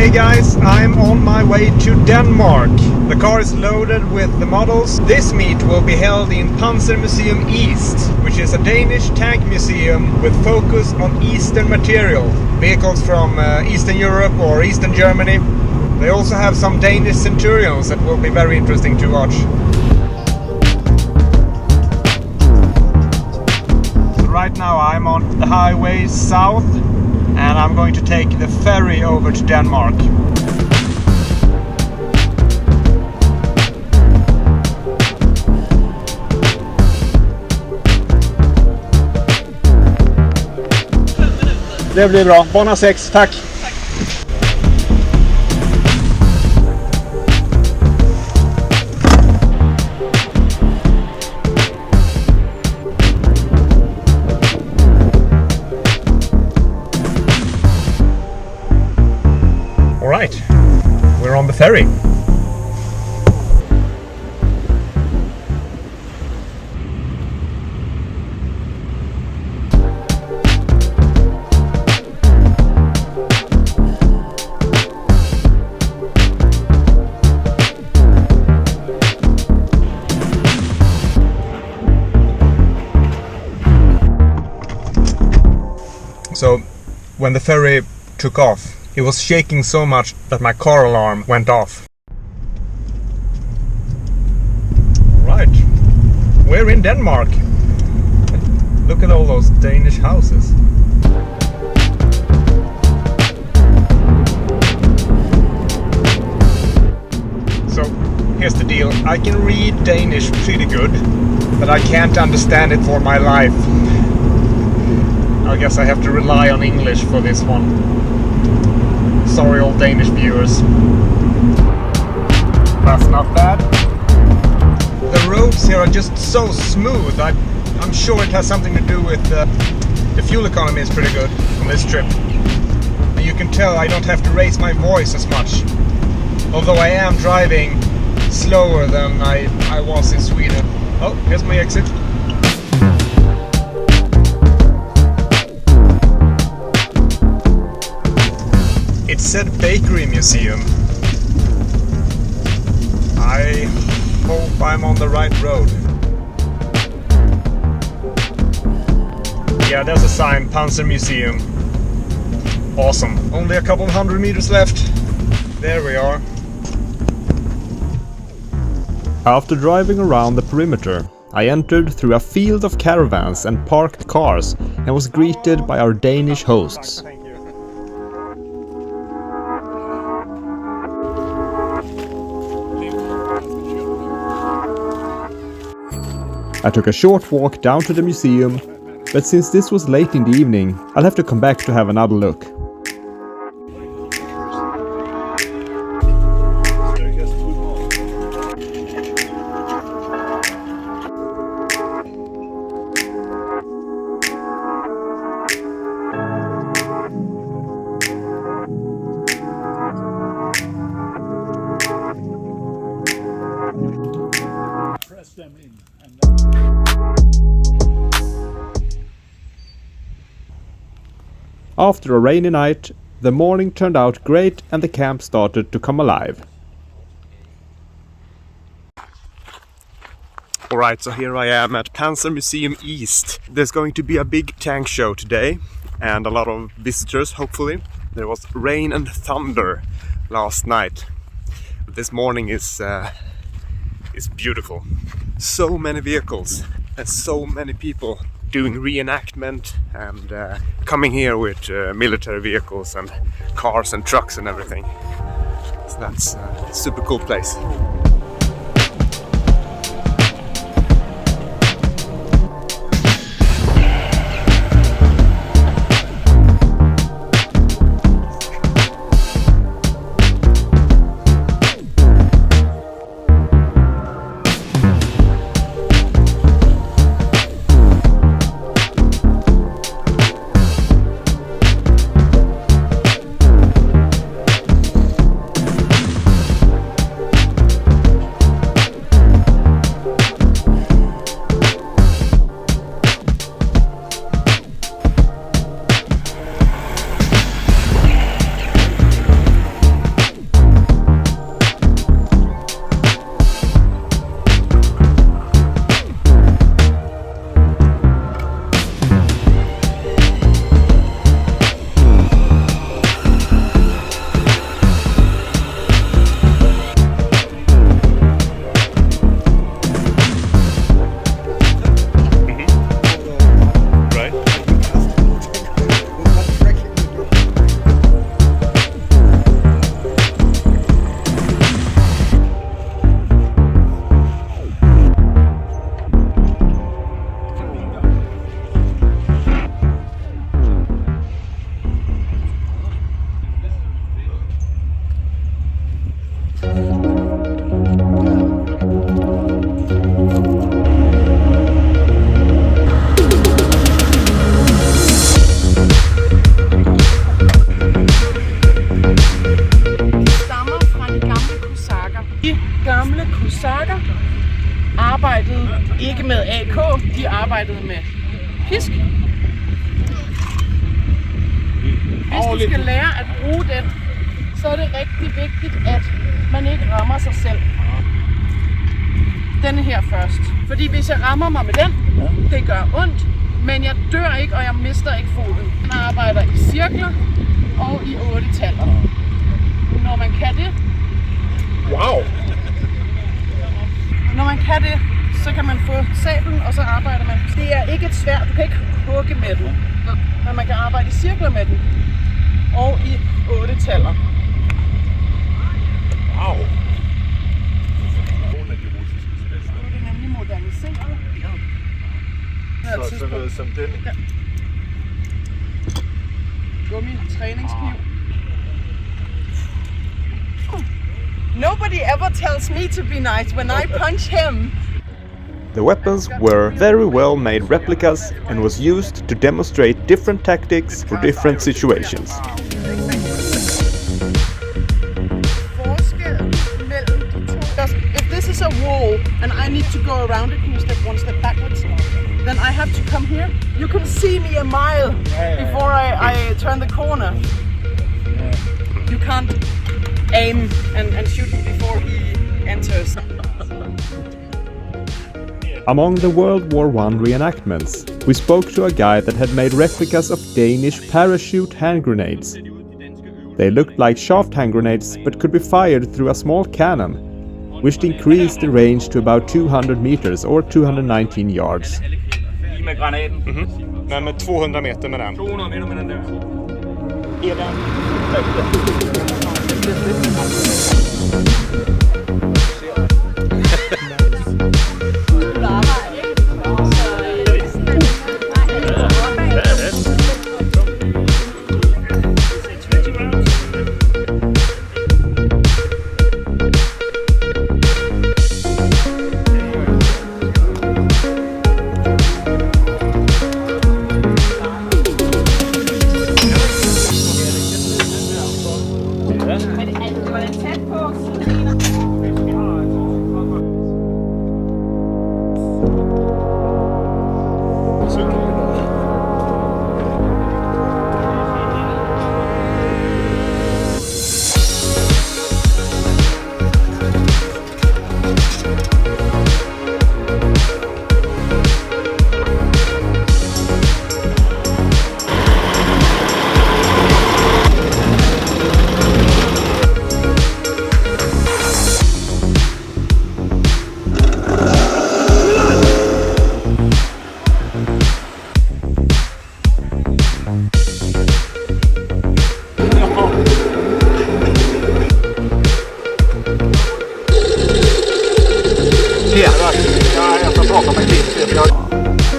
Hey guys, I'm on my way to Denmark. The car is loaded with the models. This meet will be held in Panzermuseum East, which is a Danish tank museum with focus on Eastern material. Vehicles from Eastern Europe or Eastern Germany. They also have some Danish Centurions that will be very interesting to watch. So right now I'm on the highway south and I'm going to take the ferry over to Denmark. Det blir bra. Bana 6, tack! Alright, we're on the ferry. So, when the ferry took off, it was shaking so much that my car alarm went off. Alright, we're in Denmark. Look at all those Danish houses. So, here's the deal. I can read Danish pretty good, but I can't understand it for my life. I guess I have to rely on English for this one. Sorry, all Danish viewers. That's not bad. The roads here are just so smooth. I'm sure it has something to do with the fuel economy is pretty good on this trip. And you can tell I don't have to raise my voice as much. Although I am driving slower than I was in Sweden. Oh, here's my exit. It said Bakery Museum. I hope I'm on the right road. Yeah, there's a sign, Panzermuseum. Awesome. Only a couple of 100 meters left. There we are. After driving around the perimeter, I entered through a field of caravans and parked cars and was greeted by our Danish hosts. I took a short walk down to the museum, but since this was late in the evening, I'll have to come back to have another look. Press them in. After a rainy night, the morning turned out great and the camp started to come alive. Alright, so here I am at Panzermuseum East. There's going to be a big tank show today and a lot of visitors, hopefully. There was rain and thunder last night. This morning is beautiful. So many vehicles and so many people doing reenactment and coming here with military vehicles and cars and trucks and everything. So that's a super cool place. arbejdede med pisk. Hvis du skal lære at bruge den, så er det rigtig vigtigt, at man ikke rammer sig selv. Denne her først. Fordi hvis jeg rammer mig med den, det gør ondt, men jeg dør ikke, og jeg mister ikke foden. Man arbejder i cirkler og i 8-taller. Når man kan det, Wow! når man kan det, så kan man få sablen, og så arbejder man. Det er ikke et sværd, du kan ikke hugge med den, men man kan arbejde i cirkler med den. Og i 8-taller. Wow! Nu er det nemlig moderniseret. Så noget som den. Ja. Gummi træningskniv. Nobody ever tells me to be nice when I punch him. The weapons were very well made replicas and was used to demonstrate different tactics for different situations. If this is a wall and I need to go around it, can you step one step backwards? Then I have to come here. You can see me a mile before I turn the corner. You can't aim and shoot me before he enters. Among the World War I reenactments, we spoke to a guy that had made replicas of Danish parachute hand grenades. They looked like shaft hand grenades but could be fired through a small cannon, which increased the range to about 200 meters or 219 yards. Med granaten. Men med 200 meter med den. 200 meter med den der.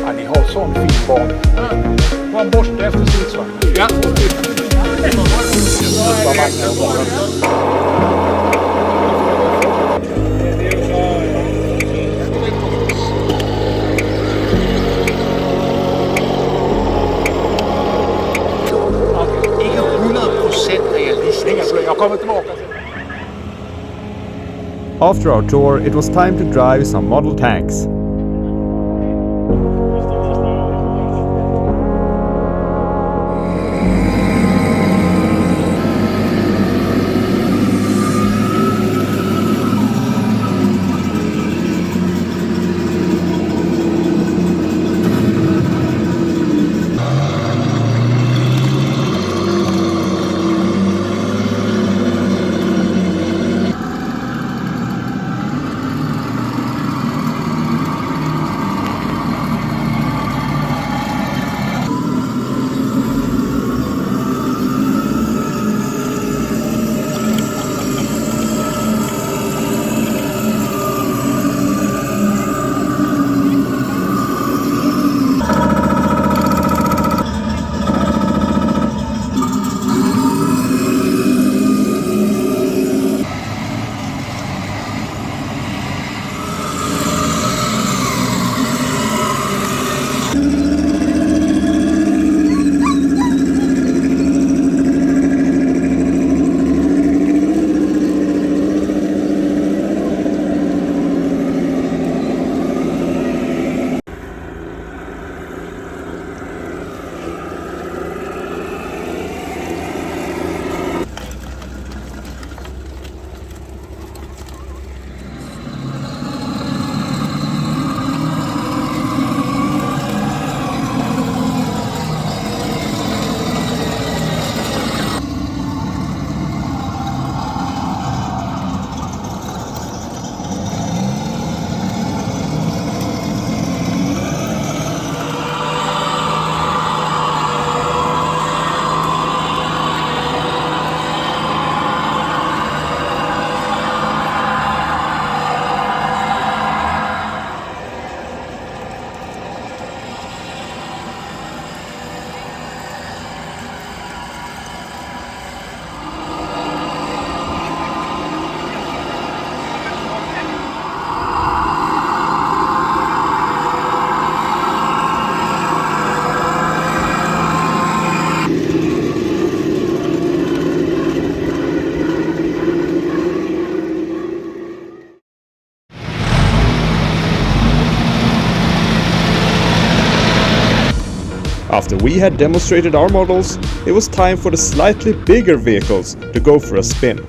Ja, ni har sån fin barn. Var en borste efter stridsvagn. Ja. Ikke 100% realistisk. Jag kommer tillbaka. After our tour, it was time to drive some model tanks. After we had demonstrated our models, it was time for the slightly bigger vehicles to go for a spin.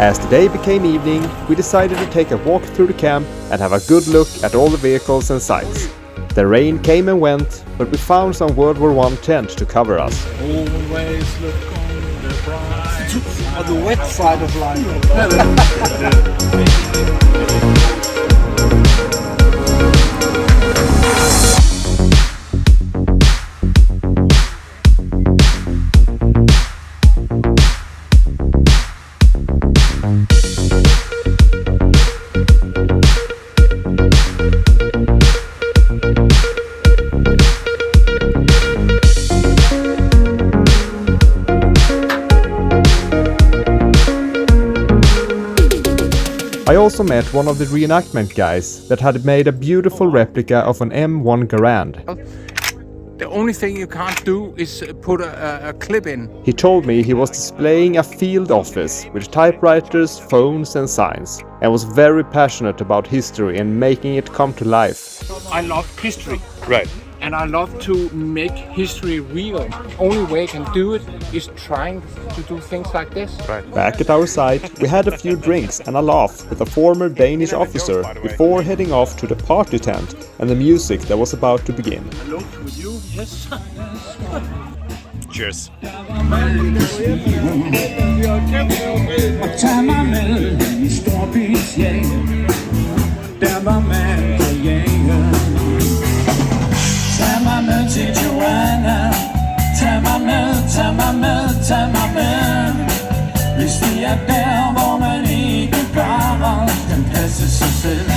As the day became evening, we decided to take a walk through the camp and have a good look at all the vehicles and sites. The rain came and went, but we found some World War I tent to cover us. Always look on the bright On the wet side of life. also met one of the reenactment guys that had made a beautiful replica of an M1 Garand. The only thing you can't do is put a clip in. He told me he was displaying a field office with typewriters, phones and signs, and was very passionate about history and making it come to life. I love history. Right. And I love to make history real. Only way I can do it is trying to do things like this. Right. Back at our site, we had a few drinks and a laugh with a former Danish officer before heading off to the party tent and the music that was about to begin. Hello with you, yes. Cheers. Hvis vi er der, hvor man ikke bare kan passe sig selv.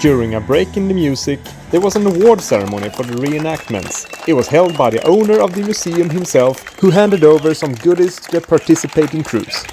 During a break in the music, there was an award ceremony for the reenactments. It was held by the owner of the museum himself, who handed over some goodies to the participating crews.